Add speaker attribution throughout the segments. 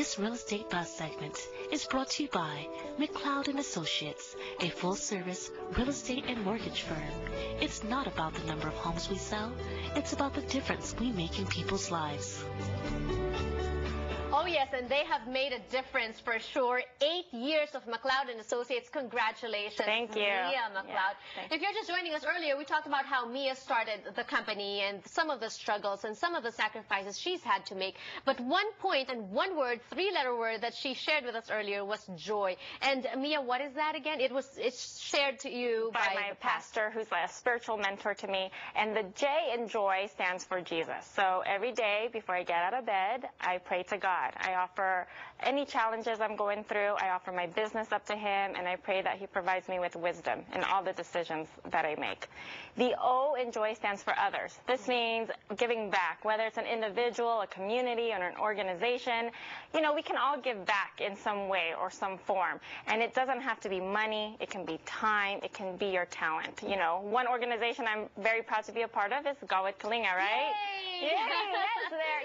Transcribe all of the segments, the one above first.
Speaker 1: This real estate buzz segment is brought to you by McLeod and Associates, a full-service real estate and mortgage firm. It's not about the number of homes we sell, it's about the difference we make in people's lives.
Speaker 2: Oh yes, and they have made a difference for sure. 8 years of McLeod and Associates. Congratulations.
Speaker 3: Thank you.
Speaker 2: Mia McLeod.
Speaker 3: Yeah,
Speaker 2: if you're just joining us earlier, we talked about how Mia started the company and some of the struggles and some of the sacrifices she's had to make. But one point and one word, three-letter word that she shared with us earlier was joy. And Mia, what is that again? It's shared to you
Speaker 3: by my pastor, who's a spiritual mentor to me. And the J in joy stands for Jesus. So every day before I get out of bed, I pray to God. I offer any challenges I'm going through. I offer my business up to him, and I pray that he provides me with wisdom in all the decisions that I make. The O in joy stands for others. This means giving back, whether it's an individual, a community, or an organization. You know, we can all give back in some way or some form. And it doesn't have to be money. It can be time. It can be your talent. You know, one organization I'm very proud to be a part of is Gawad Kalinga, right?
Speaker 2: Yay!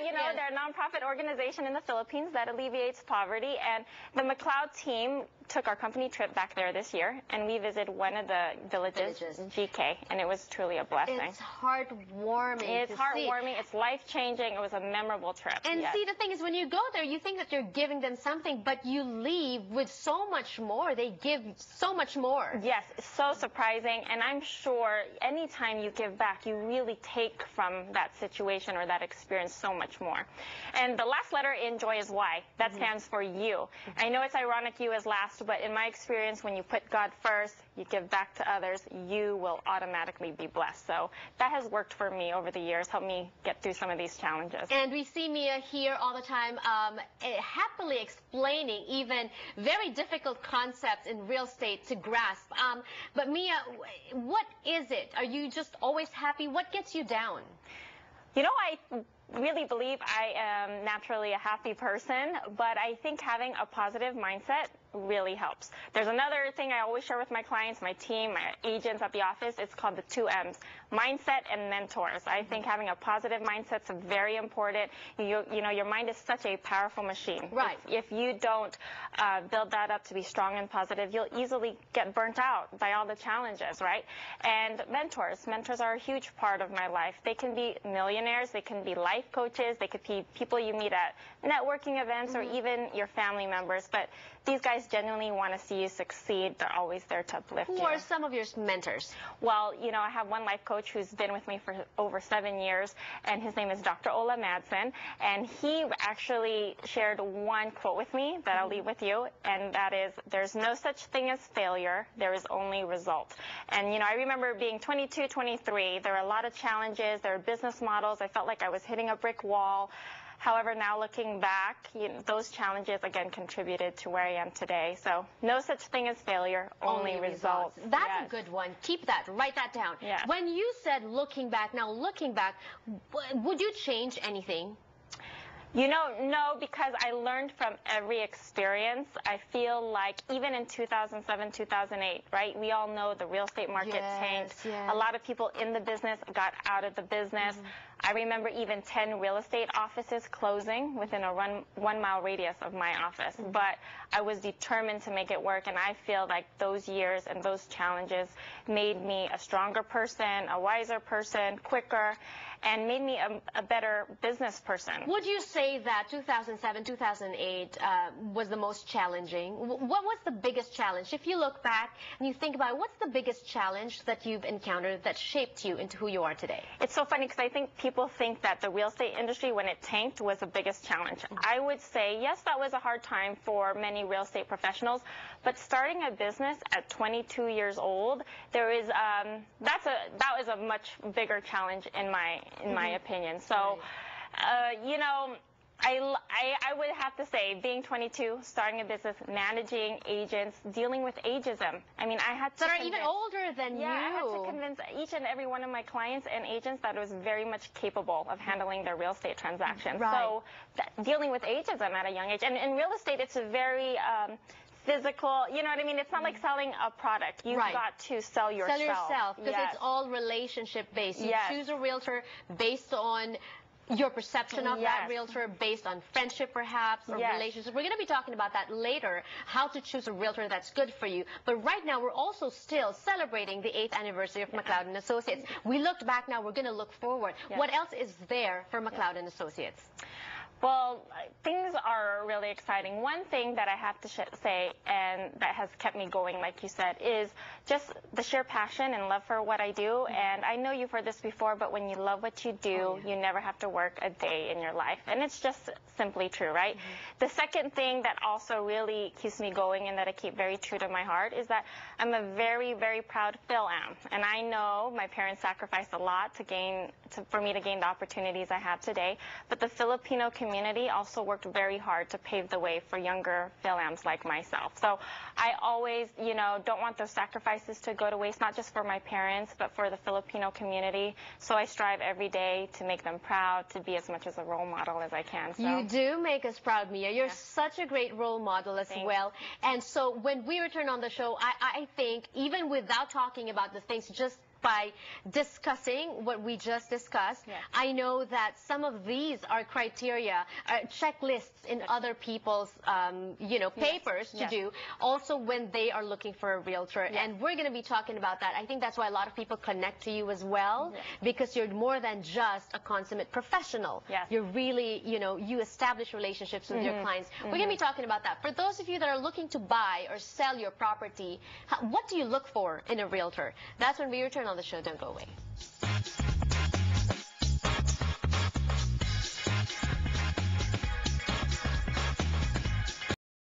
Speaker 3: Yes, they're a nonprofit organization in the Philippines that alleviates poverty. And the McLeod team took our company trip back there this year, and we visited one of the villages, GK, and it was truly a blessing.
Speaker 2: It's heartwarming.
Speaker 3: It's heartwarming. It's life-changing. It was a memorable trip.
Speaker 2: And see, the thing is, when you go there, you think that you're giving them something, but you leave with so much more. They give so much more.
Speaker 3: Yes, it's so surprising, and I'm sure anytime you give back, you really take from that situation or that experience so much more. And the last letter in joy is Y. That stands for you. I know it's ironic you as last, but in my experience, when you put God first, you give back to others, you will automatically be blessed. So that has worked for me over the years, helped me get through some of these challenges.
Speaker 2: And we see Mia here all the time happily explaining even very difficult concepts in real estate to grasp. But Mia, what is it? Are you just always happy? What gets you down?
Speaker 3: You know, I really believe I am naturally a happy person, but I think having a positive mindset really helps. There's another thing I always share with my clients, my team, my agents at the office. It's called the 2 M's, mindset and mentors. I think having a positive mindset is very important. You know, your mind is such a powerful machine.
Speaker 2: Right.
Speaker 3: If you don't build that up to be strong and positive, you'll easily get burnt out by all the challenges, right? And mentors are a huge part of my life. They can be millionaires, they can be life coaches, they could be people you meet at networking events or even your family members, but these guys genuinely want to see you succeed. They're always there to uplift you.
Speaker 2: Who are some of your mentors?
Speaker 3: Well, you know, I have one life coach who's been with me for over 7 years, and his name is Dr. Ola Madsen, and he actually shared one quote with me that I'll leave with you, and that is, there's no such thing as failure, there is only result. And, you know, I remember being 22, 23, there were a lot of challenges, there were business models, I felt like I was hitting a brick wall. However, now looking back, those challenges, again, contributed to where I am today. So no such thing as failure, only results.
Speaker 2: That's a good one. Keep that. Write that down.
Speaker 3: Yes.
Speaker 2: When you said looking back, would you change anything?
Speaker 3: You know, no, because I learned from every experience. I feel like even in 2007, 2008, right, we all know the real estate market tanked.
Speaker 2: Yes.
Speaker 3: A lot of people in the business got out of the business. I remember even 10 real estate offices closing within a 1 mile radius of my office. But I was determined to make it work, and I feel like those years and those challenges made me a stronger person, a wiser person, quicker, and made me a better business person.
Speaker 2: Would you say that 2007, 2008 was the most challenging? What was the biggest challenge? If you look back and you think about it, what's the biggest challenge that you've encountered that shaped you into who you are today?
Speaker 3: It's so funny because I think people think that the real estate industry, when it tanked, was the biggest challenge. I would say, yes, that was a hard time for many real estate professionals, but starting a business at 22 years old, that was a much bigger challenge in my opinion. So, you know, I would have to say, being 22, starting a business, managing agents, dealing with ageism. I mean, I had to
Speaker 2: that are even older than you.
Speaker 3: I had to convince each and every one of my clients and agents that I was very much capable of handling their real estate transactions.
Speaker 2: Right.
Speaker 3: So, dealing with ageism at a young age. And in real estate, it's a very physical, you know what I mean? It's not like selling a product. You've got to sell yourself.
Speaker 2: Sell yourself, because it's all relationship based. You choose a realtor based on your perception of that realtor based on friendship perhaps or relationship. We're going to be talking about that later, how to choose a realtor that's good for you. But right now we're also still celebrating the 8th anniversary of McLeod and Associates. We looked back, now we're going to look forward. What else is there for McLeod and Associates?
Speaker 3: Well, things are really exciting. One thing that I have to say, and that has kept me going, like you said, is just the sheer passion and love for what I do. And I know you've heard this before, but when you love what you do, you never have to work a day in your life. And it's just simply true, right? The second thing that also really keeps me going and that I keep very true to my heart is that I'm a very, very proud Phil-Am. And I know my parents sacrificed a lot for me to gain the opportunities I have today. But the Filipino community also worked very hard to pave the way for younger Phil-Ams like myself. So I always, don't want those sacrifices to go to waste, not just for my parents, but for the Filipino community. So I strive every day to make them proud, to be as much as a role model as I can. So.
Speaker 2: You do make us proud, Mia. You're such a great role model as well. And so when we return on the show, I think even without talking about the things, just by discussing what we just discussed, I know that some of these are criteria, checklists in other people's, papers to do, also when they are looking for a realtor. And we're going to be talking about that. I think that's why a lot of people connect to you as well, because you're more than just a consummate professional. You're really, you establish relationships with your clients. We're going to be talking about that. For those of you that are looking to buy or sell your property, what do you look for in a realtor? That's when we return on the show. Don't go away.